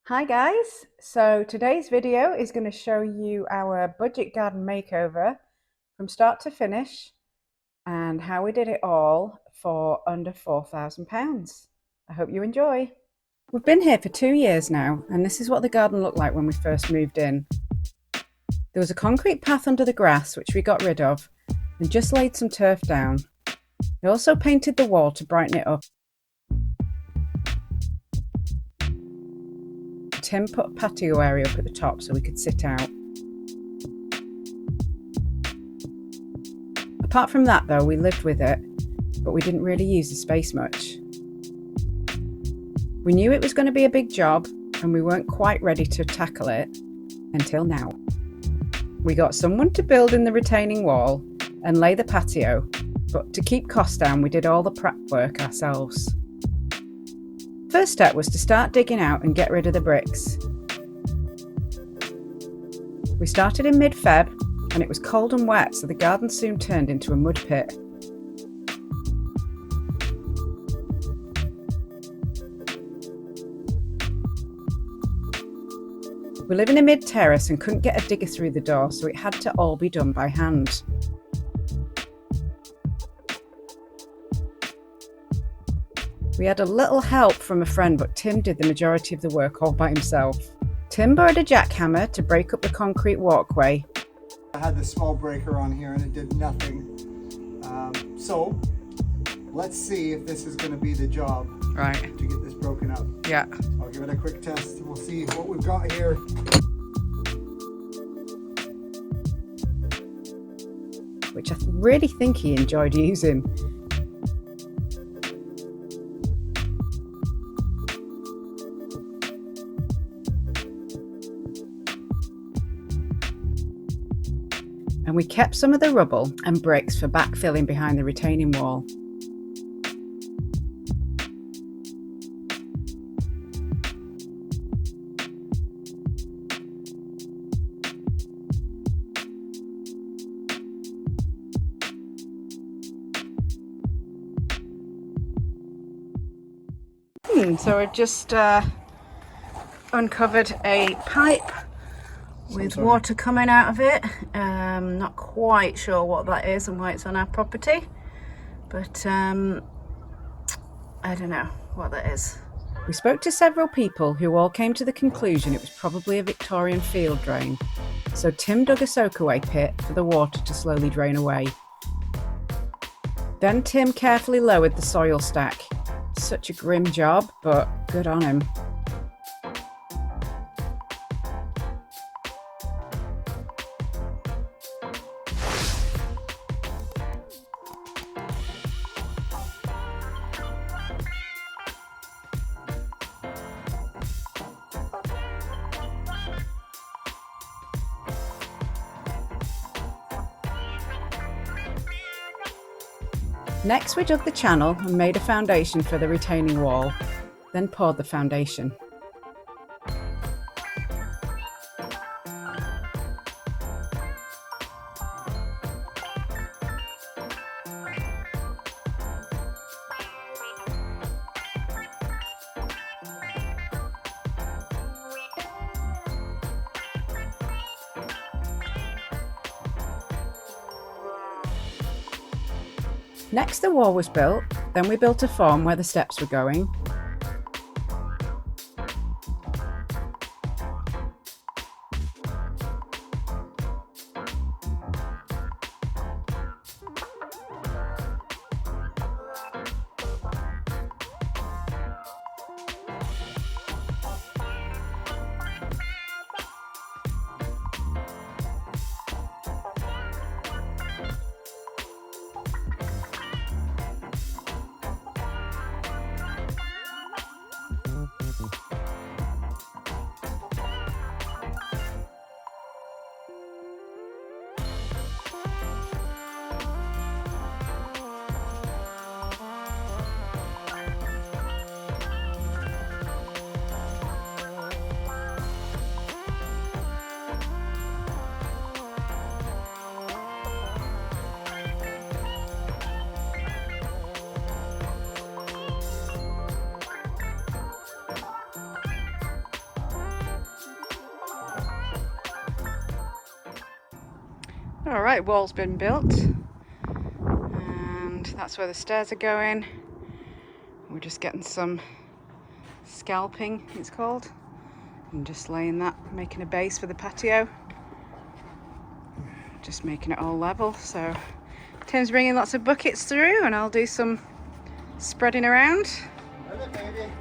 Hi guys, so today's video is going to show you our budget garden makeover from start to finish and how we did it all for under £4,000. I hope you enjoy. We've been here for 2 years now and this is what the garden looked like when we first moved in. There was a concrete path under the grass which we got rid of and just laid some turf down. We also painted the wall to brighten it up. Tim put a patio area up at the top so we could sit out. Apart from that though, we lived with it, but we didn't really use the space much. We knew it was going to be a big job and we weren't quite ready to tackle it until now. We got someone to build in the retaining wall and lay the patio, but to keep costs down we did all the prep work ourselves. First step was to start digging out and get rid of the bricks. We started in mid-Feb and it was cold and wet, so the garden soon turned into a mud pit. We live in a mid-terrace and couldn't get a digger through the door, so it had to all be done by hand. We had a little help from a friend, but Tim did the majority of the work all by himself. Tim borrowed a jackhammer to break up the concrete walkway. I had the small breaker on here and it did nothing. So let's see if this is going to be the job to get this broken up. Yeah. I'll give it a quick test and we'll see what we've got here. Which I really think he enjoyed using. And we kept some of the rubble and bricks for backfilling behind the retaining wall. So we've just uncovered a pipe with water coming out of it. Not quite sure what that is and why it's on our property, but I don't know what that is. We spoke to several people who all came to the conclusion it was probably a Victorian field drain. So Tim dug a soakaway pit for the water to slowly drain away. Then Tim carefully lowered the soil stack. Such a grim job, but good on him. Next we dug the channel and made a foundation for the retaining wall, then poured the foundation. Next the wall was built, then we built a form where the steps were going. Alright, wall's been built, and that's where the stairs are going. We're just getting some scalping, it's called, and just laying that, making a base for the patio. Just making it all level. So Tim's bringing lots of buckets through, and I'll do some spreading around. Love it, baby.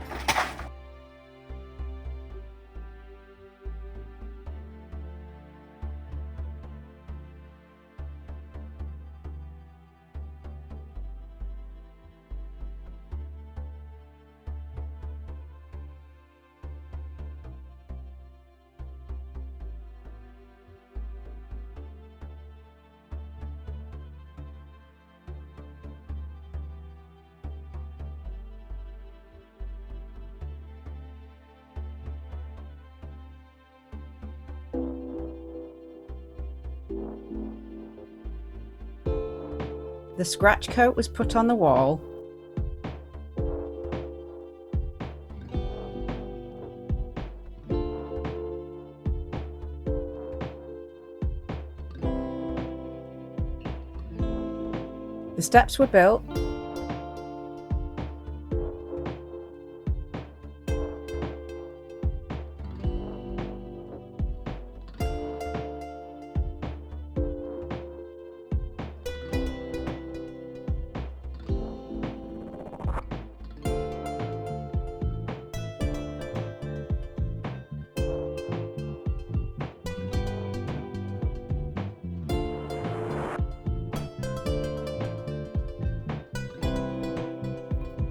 The scratch coat was put on the wall. The steps were built.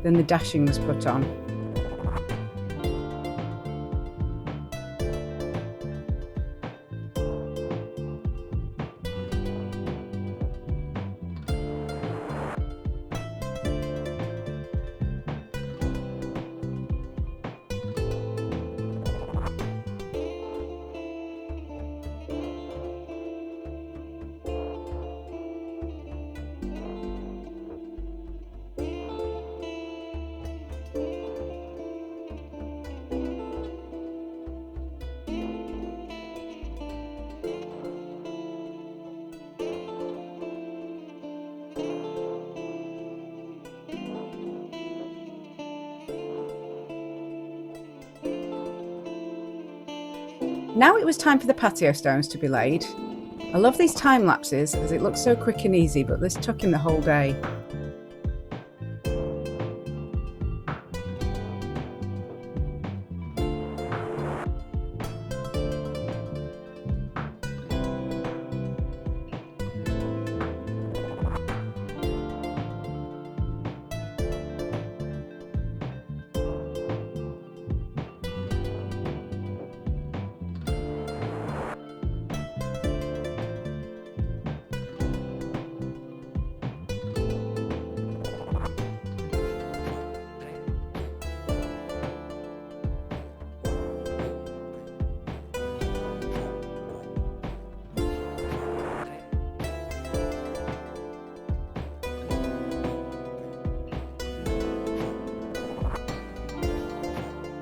Then the dashing was put on. Now it was time for the patio stones to be laid. I love these time lapses as it looks so quick and easy, but this took him the whole day.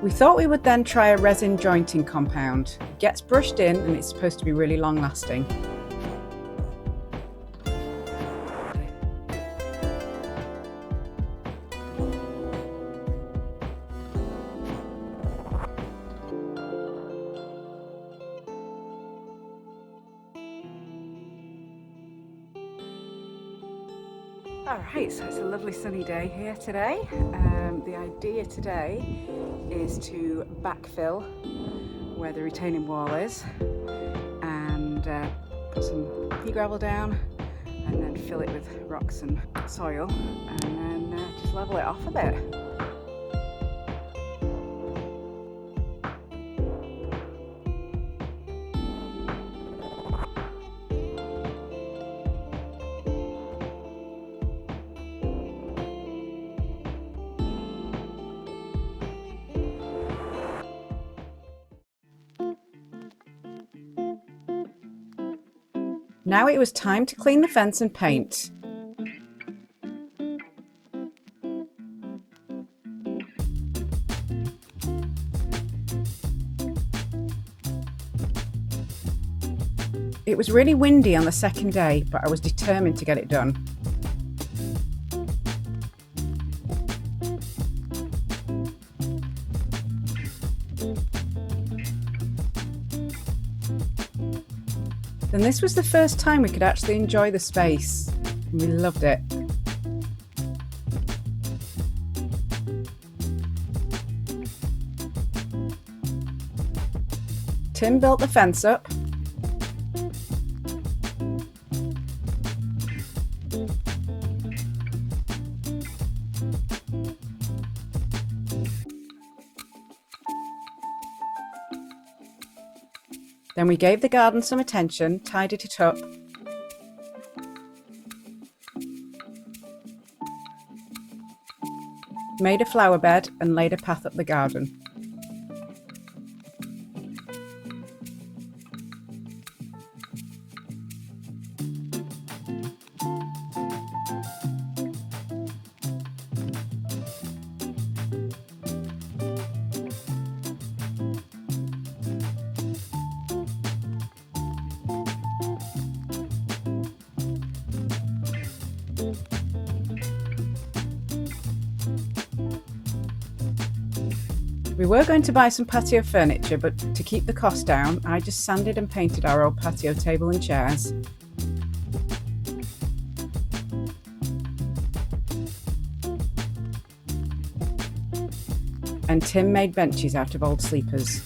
We thought we would then try a resin jointing compound. It gets brushed in and it's supposed to be really long lasting. Alright, so it's a lovely sunny day here today. The idea today is to backfill where the retaining wall is and put some pea gravel down and then fill it with rocks and soil and then just level it off a bit. Now it was time to clean the fence and paint. It was really windy on the second day, but I was determined to get it done. And this was the first time we could actually enjoy the space, and we loved it. Tim built the fence up. Then we gave the garden some attention, tidied it up. Made a flower bed and laid a path up the garden. We were going to buy some patio furniture, but to keep the cost down, I just sanded and painted our old patio table and chairs. And Tim made benches out of old sleepers.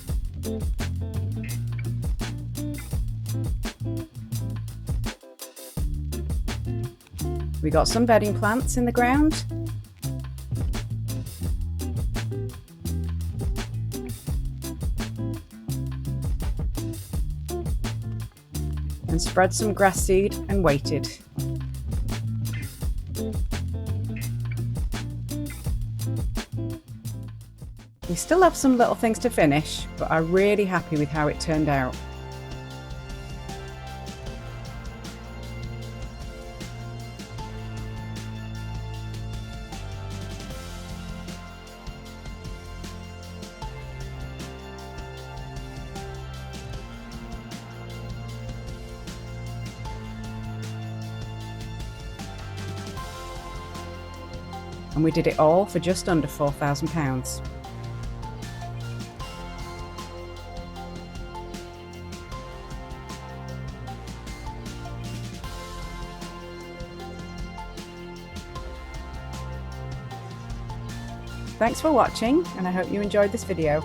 We got some bedding plants in the ground. And spread some grass seed and waited. We still have some little things to finish, but I'm really happy with how it turned out. And we did it all for just under £4,000. Thanks for watching, and I hope you enjoyed this video.